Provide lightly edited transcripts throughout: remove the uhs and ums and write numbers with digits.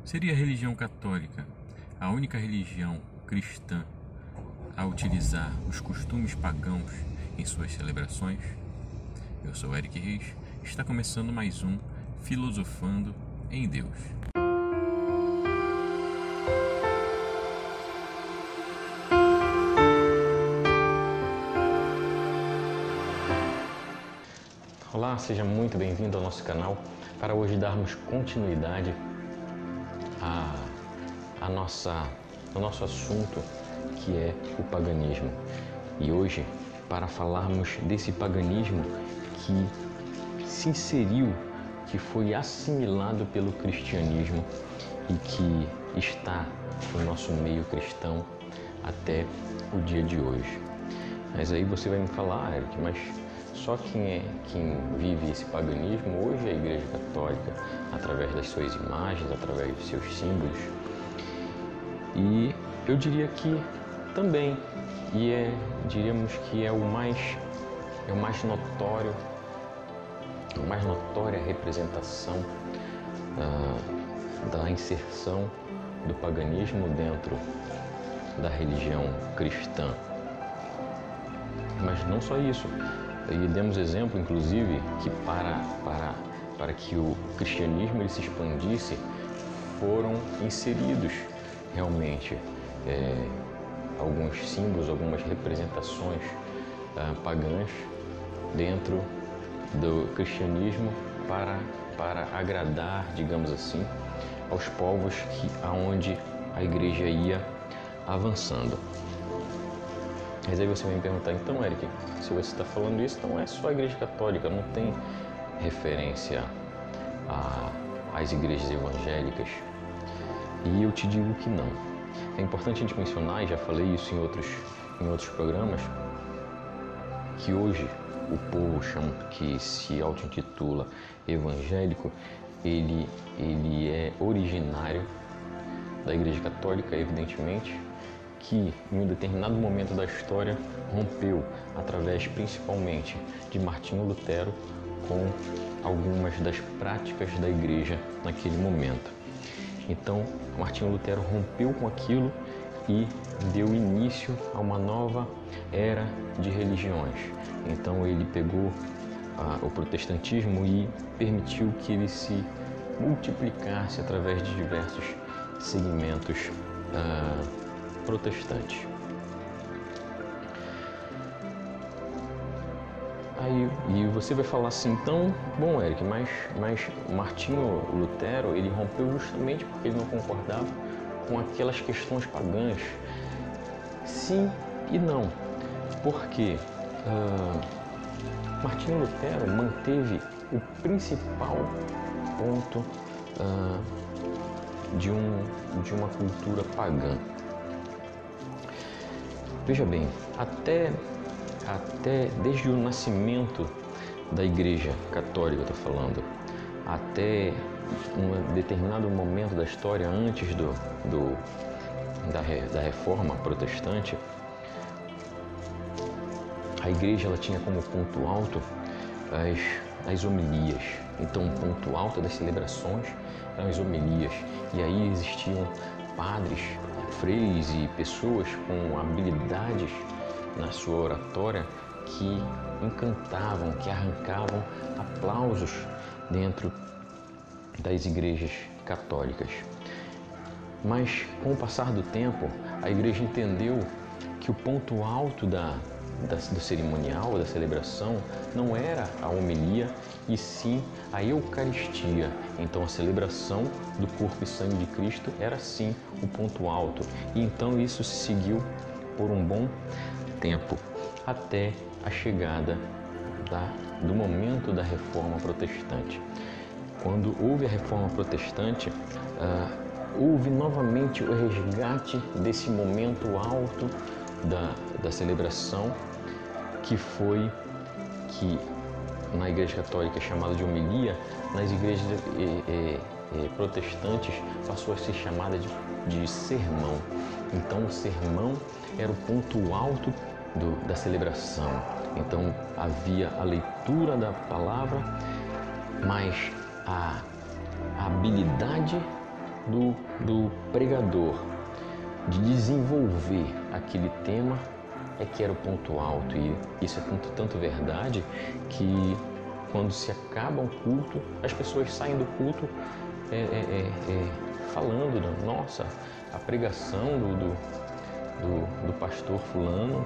Seria a religião católica a única religião cristã a utilizar os costumes pagãos em suas celebrações? Eu sou Eric Reis e está começando mais um Filosofando em Deus. Olá, seja muito bem-vindo ao nosso canal para hoje darmos continuidade ao nosso assunto, que é o paganismo. E hoje, para falarmos desse paganismo que se inseriu, que foi assimilado pelo cristianismo e que está no nosso meio cristão até o dia de hoje. Mas aí você vai me falar, Eric, mas só quem vive esse paganismo hoje é a Igreja Católica, através das suas imagens, através dos seus símbolos. E eu diria que também, diríamos que é o mais notório, a mais notória representação da inserção do paganismo dentro da religião cristã. Mas não só isso. E demos exemplo, inclusive, que para que o cristianismo ele se expandisse, foram inseridos realmente alguns símbolos, algumas representações pagãs dentro do cristianismo para agradar, digamos assim, aos povos aonde a igreja ia avançando. Mas aí você vai me perguntar, então, Eric, se você está falando isso, não é só a Igreja Católica, não tem referência às igrejas evangélicas? E eu te digo que não. É importante a gente mencionar, e já falei isso em outros programas, que hoje o povo que se auto-intitula evangélico, ele é originário da Igreja Católica, evidentemente, que em um determinado momento da história rompeu, através principalmente de Martinho Lutero, com algumas das práticas da igreja naquele momento. Então, Martinho Lutero rompeu com aquilo e deu início a uma nova era de religiões. Então, ele pegou o protestantismo e permitiu que ele se multiplicasse através de diversos segmentos protestantes. E você vai falar assim, então, bom, Eric, mas Martinho Lutero, ele rompeu justamente porque ele não concordava com aquelas questões pagãs. Sim e não, porque Martinho Lutero manteve o principal ponto de uma cultura pagã. Veja bem, até desde o nascimento da Igreja Católica, estou falando, até um determinado momento da história, antes da Reforma Protestante, a Igreja ela tinha como ponto alto as homilias. Então, o ponto alto das celebrações eram as homilias. E aí existiam padres, freis e pessoas com habilidades na sua oratória que encantavam, que arrancavam aplausos dentro das igrejas católicas. Mas com o passar do tempo, a igreja entendeu que o ponto alto do cerimonial, da celebração, não era a homilia, e sim a Eucaristia. Então a celebração do corpo e sangue de Cristo era sim o ponto alto. E então isso se seguiu por um bom tempo, até a chegada do momento da Reforma Protestante. Quando houve a Reforma Protestante, houve novamente o resgate desse momento alto da celebração, que na Igreja Católica é chamado de homilia, nas igrejas protestantes passou a ser chamada de sermão. Então o sermão era o ponto alto da celebração. Então havia a leitura da palavra, mas a habilidade do pregador de desenvolver aquele tema é que era o ponto alto. E isso é tanto verdade que quando se acaba um culto, as pessoas saem do culto falando, nossa, a pregação do pastor fulano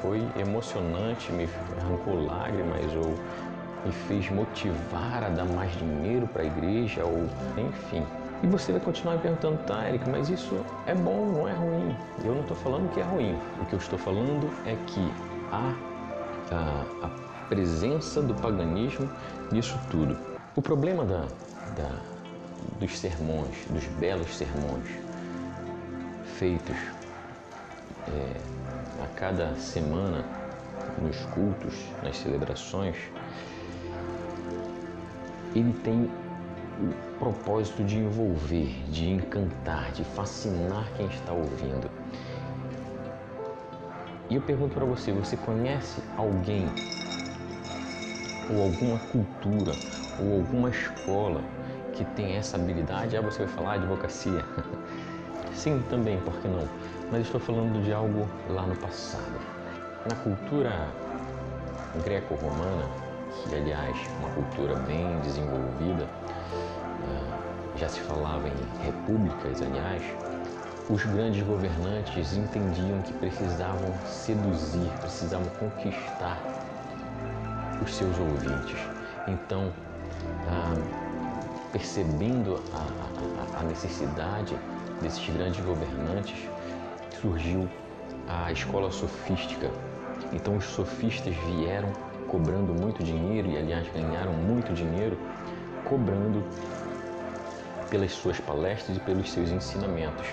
foi emocionante, me arrancou lágrimas, ou me fez motivar a dar mais dinheiro para a igreja, ou enfim. E você vai continuar me perguntando, tá, Eric, mas isso é bom, não é ruim? Eu não estou falando que é ruim. O que eu estou falando é que há a presença do paganismo nisso tudo. O problema dos sermões, dos belos sermões feitos a cada semana nos cultos, nas celebrações, ele tem o propósito de envolver, de encantar, de fascinar quem está ouvindo. E eu pergunto para você, você conhece alguém ou alguma cultura ou alguma escola que tem essa habilidade? Ah, você vai falar advocacia. Sim, também, por que não? Mas estou falando de algo lá no passado. Na cultura greco-romana, que aliás é uma cultura bem desenvolvida, já se falava em repúblicas, aliás, os grandes governantes entendiam que precisavam seduzir, precisavam conquistar os seus ouvintes. Então, percebendo a necessidade desses grandes governantes, surgiu a escola sofística. Então, os sofistas vieram cobrando muito dinheiro, e aliás ganharam muito dinheiro, cobrando pelas suas palestras e pelos seus ensinamentos.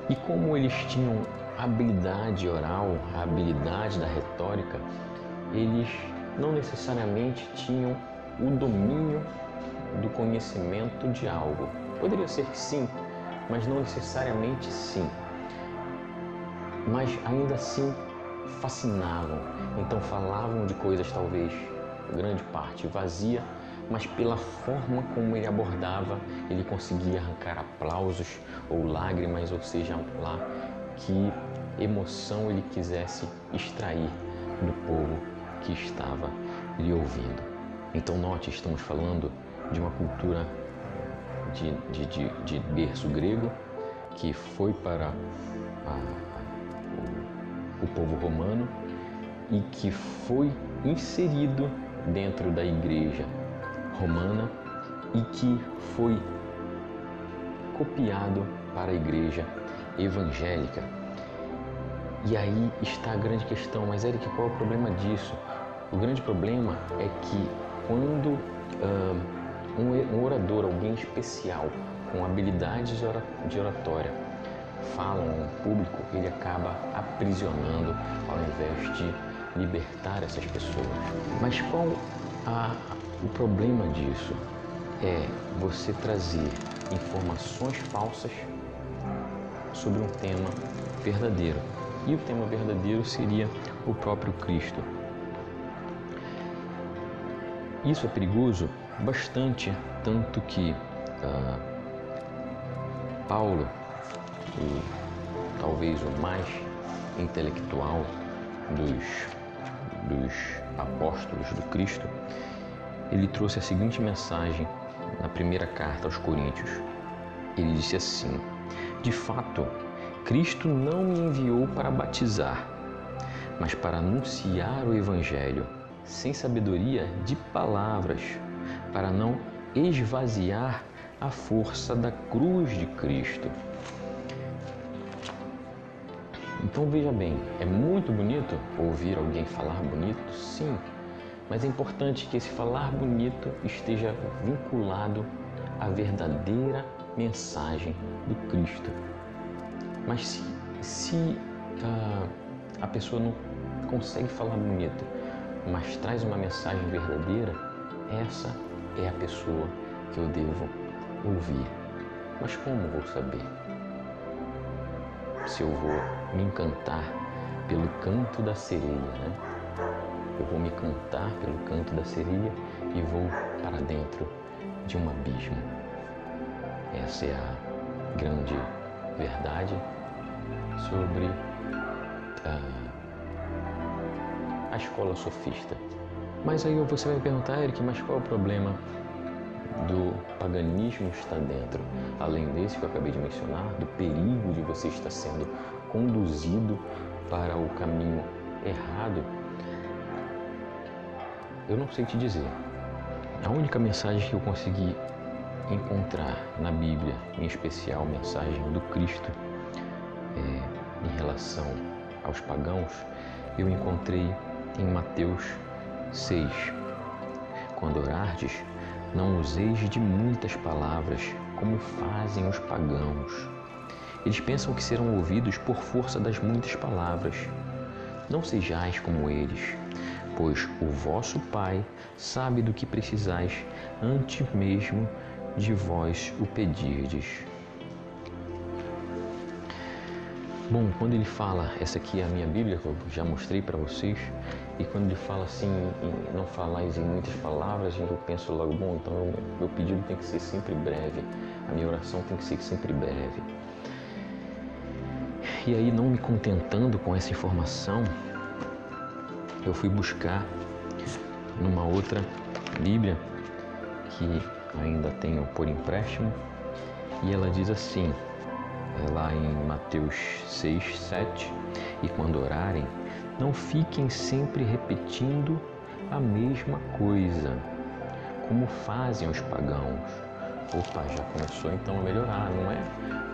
E como eles tinham a habilidade oral, a habilidade da retórica, eles não necessariamente tinham o domínio do conhecimento de algo. Poderia ser que sim, mas não necessariamente sim. Mas ainda assim fascinavam. Então falavam de coisas talvez, grande parte, vazia, mas pela forma como ele abordava, ele conseguia arrancar aplausos ou lágrimas, ou seja lá que emoção ele quisesse extrair do povo que estava lhe ouvindo. Então note, estamos falando de uma cultura de berço grego que foi para o povo romano e que foi inserido dentro da igreja romana e que foi copiado para a igreja evangélica. E aí está a grande questão, mas Eric, qual é o problema disso? O grande problema é que quando um orador, alguém especial, com habilidades de oratória, fala a um público, ele acaba aprisionando ao invés de libertar essas pessoas. Mas qual o problema disso? É você trazer informações falsas sobre um tema verdadeiro. E o tema verdadeiro seria o próprio Cristo. Isso é perigoso bastante, tanto que Paulo, talvez o mais intelectual dos apóstolos do Cristo, ele trouxe a seguinte mensagem na primeira carta aos Coríntios. Ele disse assim: de fato, Cristo não me enviou para batizar, mas para anunciar o Evangelho, sem sabedoria de palavras, para não esvaziar a força da cruz de Cristo. Então veja bem, é muito bonito ouvir alguém falar bonito, sim, mas é importante que esse falar bonito esteja vinculado à verdadeira mensagem do Cristo. Mas se a pessoa não consegue falar bonito, mas traz uma mensagem verdadeira, essa é a pessoa que eu devo ouvir. Mas como vou saber? Se eu vou me encantar pelo canto da sereia, né? Eu vou me cantar pelo canto da sereia e vou para dentro de um abismo. Essa é a grande verdade sobre a escola sofista. Mas aí você vai me perguntar, Eric, mas qual é o problema do paganismo estar dentro? Além desse que eu acabei de mencionar, do perigo de você estar sendo conduzido para o caminho errado, eu não sei te dizer. A única mensagem que eu consegui encontrar na Bíblia, em especial a mensagem do Cristo em relação aos pagãos, eu encontrei em Mateus 6. Quando orardes, não useis de muitas palavras, como fazem os pagãos. Eles pensam que serão ouvidos por força das muitas palavras. Não sejais como eles, pois o vosso Pai sabe do que precisais antes mesmo de vós o pedirdes. Bom, quando ele fala, essa aqui é a minha Bíblia, que eu já mostrei para vocês, e quando ele fala assim, em não falais em muitas palavras, eu penso logo, bom, então meu pedido tem que ser sempre breve, a minha oração tem que ser sempre breve. E aí, não me contentando com essa informação, eu fui buscar numa outra Bíblia, que ainda tenho por empréstimo, e ela diz assim, lá em Mateus 6, 7, e quando orarem, não fiquem sempre repetindo a mesma coisa, como fazem os pagãos. Opa, já começou então a melhorar,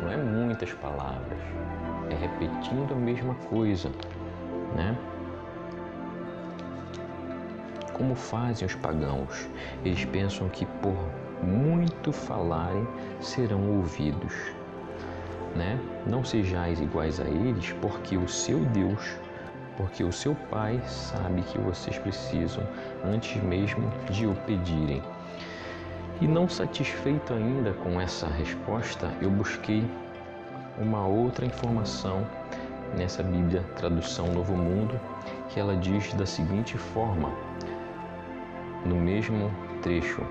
não é muitas palavras, é repetindo a mesma coisa, né? Como fazem os pagãos, eles pensam que por muito falarem serão ouvidos, né? Não sejais iguais a eles, porque o seu Pai sabe que vocês precisam antes mesmo de o pedirem. E não satisfeito ainda com essa resposta, eu busquei uma outra informação nessa Bíblia, tradução Novo Mundo, que ela diz da seguinte forma, no mesmo trecho,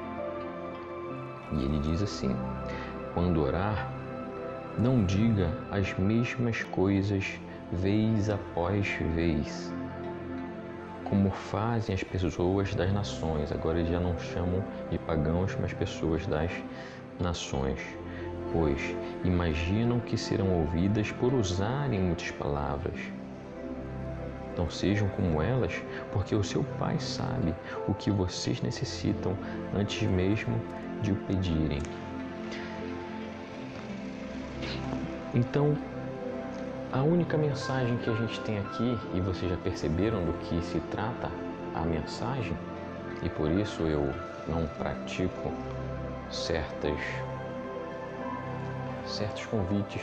e ele diz assim, quando orar, não diga as mesmas coisas vez após vez, como fazem as pessoas das nações. Agora eles já não chamam de pagãos, mas pessoas das nações, pois imaginam que serão ouvidas por usarem muitas palavras. Não sejam como elas, porque o seu Pai sabe o que vocês necessitam antes mesmo de o pedirem. Então, a única mensagem que a gente tem aqui, e vocês já perceberam do que se trata a mensagem, e por isso eu não pratico certos convites,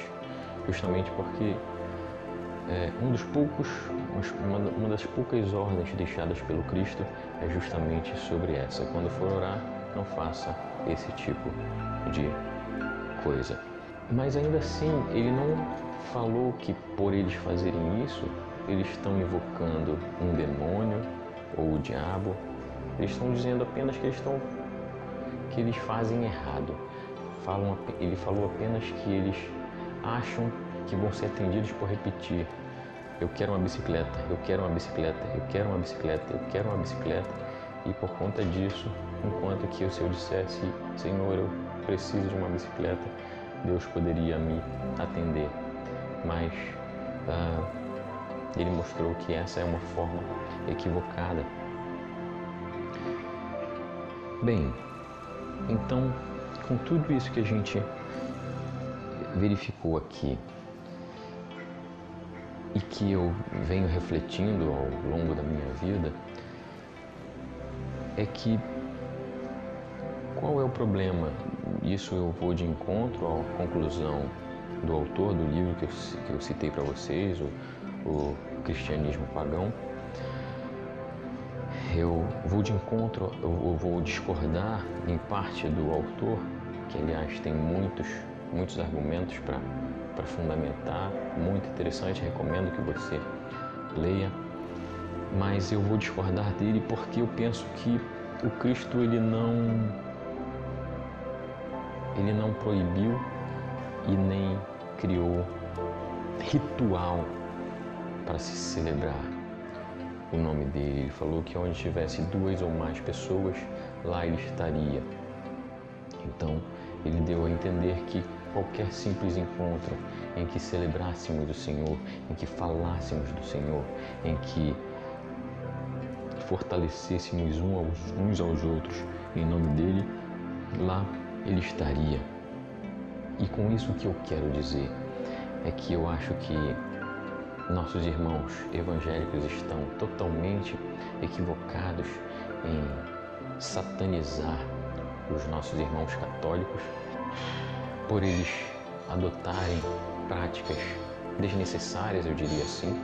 justamente porque uma das poucas ordens deixadas pelo Cristo é justamente sobre essa. Quando for orar, não faça esse tipo de coisa. Mas ainda assim, ele não falou que por eles fazerem isso, eles estão invocando um demônio ou o diabo. Eles estão dizendo apenas que eles fazem errado. Ele falou apenas que eles acham que vão ser atendidos por repetir. Eu quero uma bicicleta, eu quero uma bicicleta, eu quero uma bicicleta, eu quero uma bicicleta. E por conta disso, enquanto que se eu dissesse, Senhor, eu preciso de uma bicicleta, Deus poderia me atender. Mas ele mostrou que essa é uma forma equivocada. Bem, então, com tudo isso que a gente verificou aqui e que eu venho refletindo ao longo da minha vida, é que qual é o problema? Isso eu vou de encontro à conclusão do autor do livro que eu citei para vocês, o Cristianismo Pagão. Eu vou de encontro, eu vou discordar em parte do autor, que aliás tem muitos argumentos para fundamentar, muito interessante, recomendo que você leia, mas eu vou discordar dele porque eu penso que o Cristo ele não Ele não proibiu e nem criou ritual para se celebrar o nome dele. Ele falou que onde tivesse 2 ou mais pessoas, lá ele estaria. Então, ele deu a entender que qualquer simples encontro em que celebrássemos o Senhor, em que falássemos do Senhor, em que fortalecêssemos uns aos outros em nome dele, lá ele estaria. E com isso o que eu quero dizer é que eu acho que nossos irmãos evangélicos estão totalmente equivocados em satanizar os nossos irmãos católicos por eles adotarem práticas desnecessárias, eu diria assim,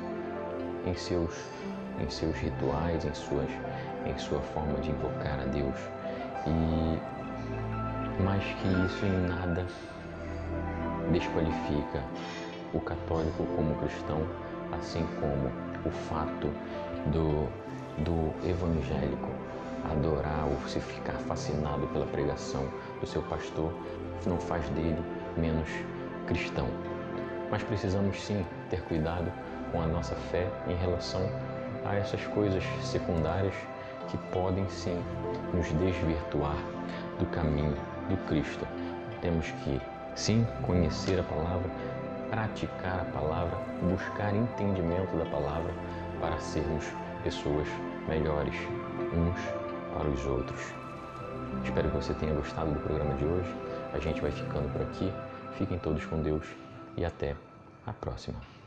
em seus rituais, em sua forma de invocar a Deus. E mais que isso em nada desqualifica o católico como cristão, assim como o fato do evangélico adorar ou se ficar fascinado pela pregação do seu pastor não faz dele menos cristão. Mas precisamos sim ter cuidado com a nossa fé em relação a essas coisas secundárias que podem sim nos desvirtuar do caminho do Cristo. Temos que sim conhecer a palavra, praticar a palavra, buscar entendimento da palavra para sermos pessoas melhores uns para os outros. Espero que você tenha gostado do programa de hoje. A gente vai ficando por aqui. Fiquem todos com Deus e até a próxima.